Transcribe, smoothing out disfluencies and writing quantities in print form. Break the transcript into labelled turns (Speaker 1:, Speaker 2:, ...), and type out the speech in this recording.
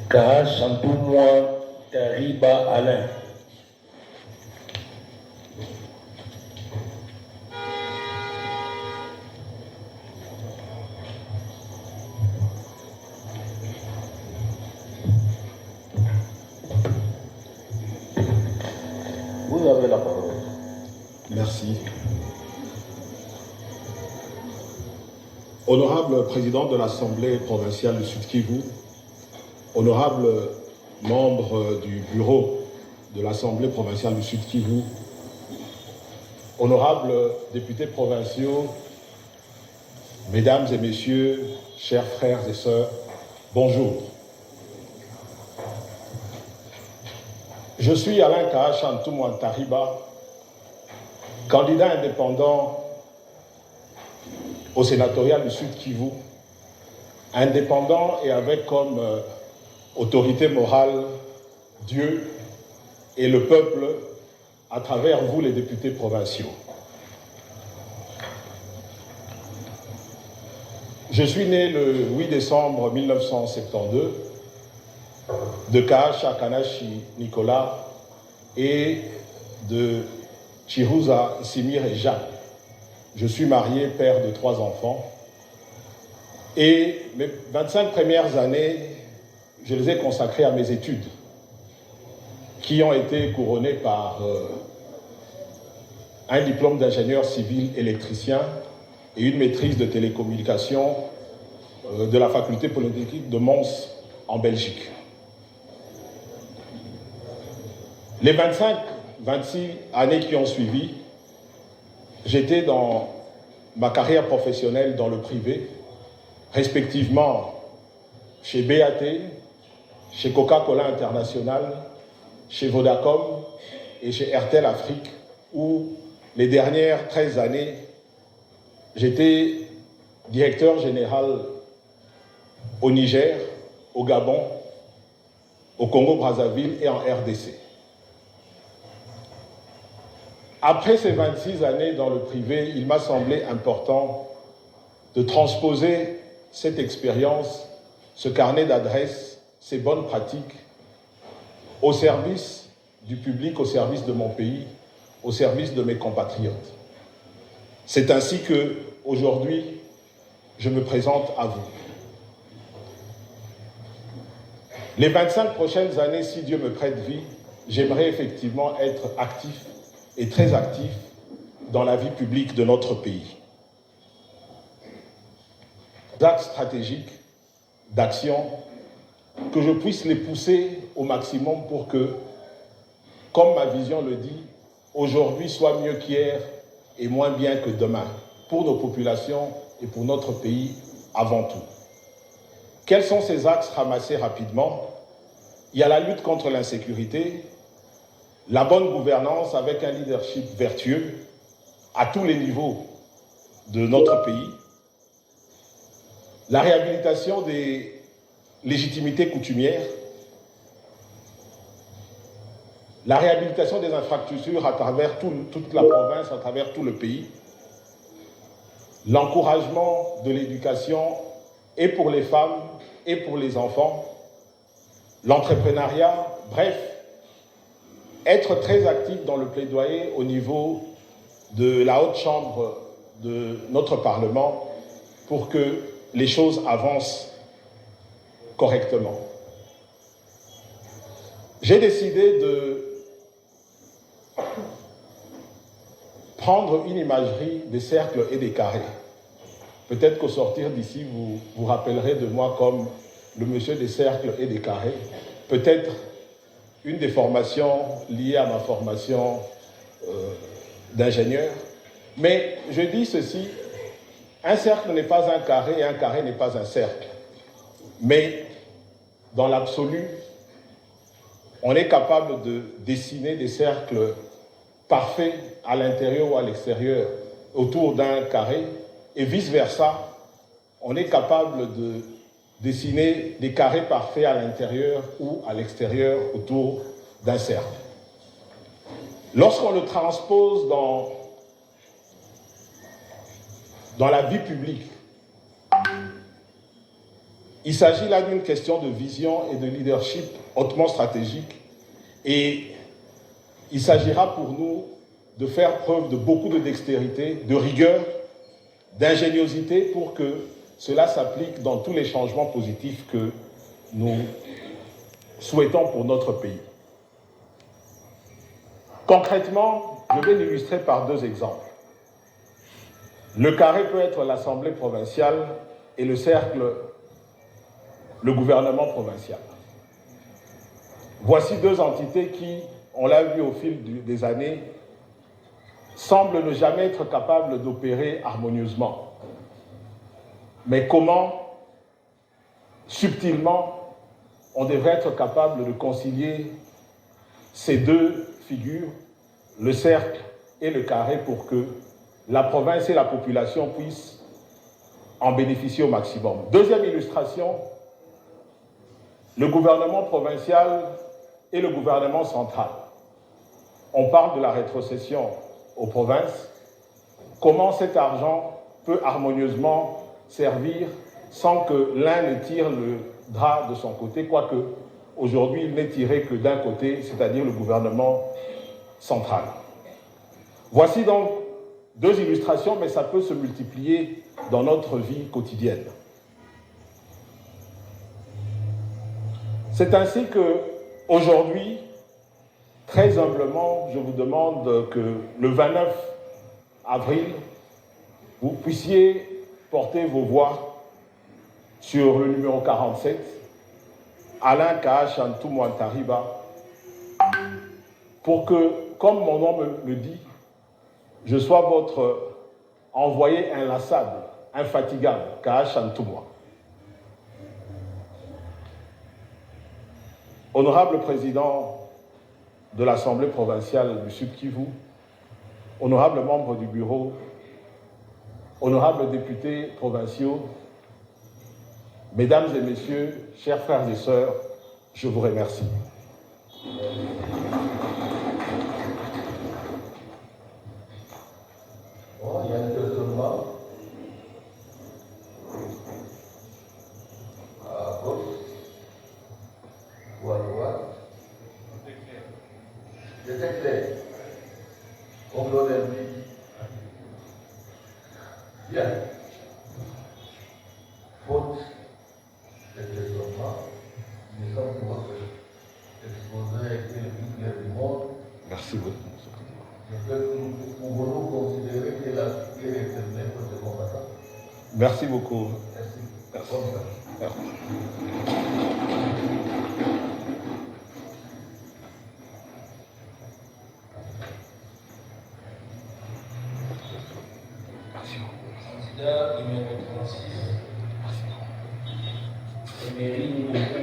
Speaker 1: Ka Santoumouan Tariba Alain. Vous avez la parole.
Speaker 2: Merci. Honorable président de l'Assemblée provinciale du Sud-Kivu, honorable membre du bureau de l'Assemblée provinciale du Sud-Kivu, honorables députés provinciaux, mesdames et messieurs, chers frères et sœurs, bonjour. Je suis Alain Ka Santoumouan Tariba, candidat indépendant au sénatorial du Sud-Kivu, indépendant et avec comme autorité morale Dieu et le peuple à travers vous les députés provinciaux. Je suis né le 8 décembre 1972 de Kaasha Kanashi Nicolas et de Chirouza Simir et Jacques. Je suis marié, père de 3 enfants. Et mes 25 premières années, je les ai consacrées à mes études, qui ont été couronnées par un diplôme d'ingénieur civil électricien et une maîtrise de télécommunications de la faculté polytechnique de Mons en Belgique. Les 25-26 années qui ont suivi, j'étais dans ma carrière professionnelle dans le privé, respectivement chez BAT, chez Coca-Cola International, chez Vodacom et chez Airtel Afrique, où les dernières 13 années, j'étais directeur général au Niger, au Gabon, au Congo-Brazzaville et en RDC. Après ces 26 années dans le privé, il m'a semblé important de transposer cette expérience, ce carnet d'adresses, ces bonnes pratiques au service du public, au service de mon pays, au service de mes compatriotes. C'est ainsi que, aujourd'hui, je me présente à vous. Les 25 prochaines années, si Dieu me prête vie, j'aimerais effectivement être actif et très actif dans la vie publique de notre pays. Axes stratégiques d'action, que je puisse les pousser au maximum pour que, comme ma vision le dit, aujourd'hui soit mieux qu'hier et moins bien que demain, pour nos populations et pour notre pays avant tout. Quels sont ces axes ramassés rapidement? Il y a la lutte contre l'insécurité, la bonne gouvernance avec un leadership vertueux à tous les niveaux de notre pays, la réhabilitation des légitimités coutumières, la réhabilitation des infrastructures à travers toute la province, à travers tout le pays, l'encouragement de l'éducation et pour les femmes et pour les enfants, l'entrepreneuriat, bref, être très actif dans le plaidoyer au niveau de la haute chambre de notre Parlement pour que les choses avancent correctement. J'ai décidé de prendre une imagerie des cercles et des carrés. Peut-être qu'au sortir d'ici, vous vous rappellerez de moi comme le monsieur des cercles et des carrés. Peut-être une des formations liées à ma formation d'ingénieur. Mais je dis ceci, un cercle n'est pas un carré et un carré n'est pas un cercle. Mais dans l'absolu, on est capable de dessiner des cercles parfaits à l'intérieur ou à l'extérieur autour d'un carré et vice-versa, on est capable de dessiner des carrés parfaits à l'intérieur ou à l'extérieur autour d'un cercle. Lorsqu'on le transpose dans la vie publique, Il s'agit là d'une question de vision et de leadership hautement stratégique et il s'agira pour nous de faire preuve de beaucoup de dextérité, de rigueur, d'ingéniosité pour que cela s'applique dans tous les changements positifs que nous souhaitons pour notre pays. Concrètement, je vais l'illustrer par deux exemples. Le carré peut être l'Assemblée provinciale et le cercle, le gouvernement provincial. Voici deux entités qui, on l'a vu au fil des années, semblent ne jamais être capables d'opérer harmonieusement. Mais comment, subtilement, on devrait être capable de concilier ces deux figures, le cercle et le carré, pour que la province et la population puissent en bénéficier au maximum. Deuxième illustration, le gouvernement provincial et le gouvernement central. On parle de la rétrocession aux provinces. Comment cet argent peut harmonieusement servir sans que l'un ne tire le drap de son côté, quoique aujourd'hui il n'est tiré que d'un côté, c'est-à-dire le gouvernement central. Voici donc deux illustrations, mais ça peut se multiplier dans notre vie quotidienne. C'est ainsi que, aujourd'hui, très humblement, je vous demande que le 29 avril, vous puissiez porter vos voix sur le numéro 47, Alain Kaashantou Mwantariba, pour que, comme mon nom le dit, je sois votre envoyé inlassable, infatigable, Kaashantou Mwa. Honorable président de l'Assemblée provinciale du Sud-Kivu, honorables membres du bureau, honorables députés provinciaux, mesdames et messieurs, chers frères et sœurs, je vous remercie.
Speaker 1: Bon, il y a un questionnement. À gauche ou à droite. C'était clair. On doit le dire. Bien. Faute de questionnement, nous sommes pour votre exposé et le clair du monde.
Speaker 2: Merci beaucoup.
Speaker 1: Pouvons-nous considérer que la figure est terminée pour ce combattant?
Speaker 2: Merci beaucoup.
Speaker 1: Merci.
Speaker 2: Merci. Merci.
Speaker 3: Candidat numéro 36, Emery Nicolas.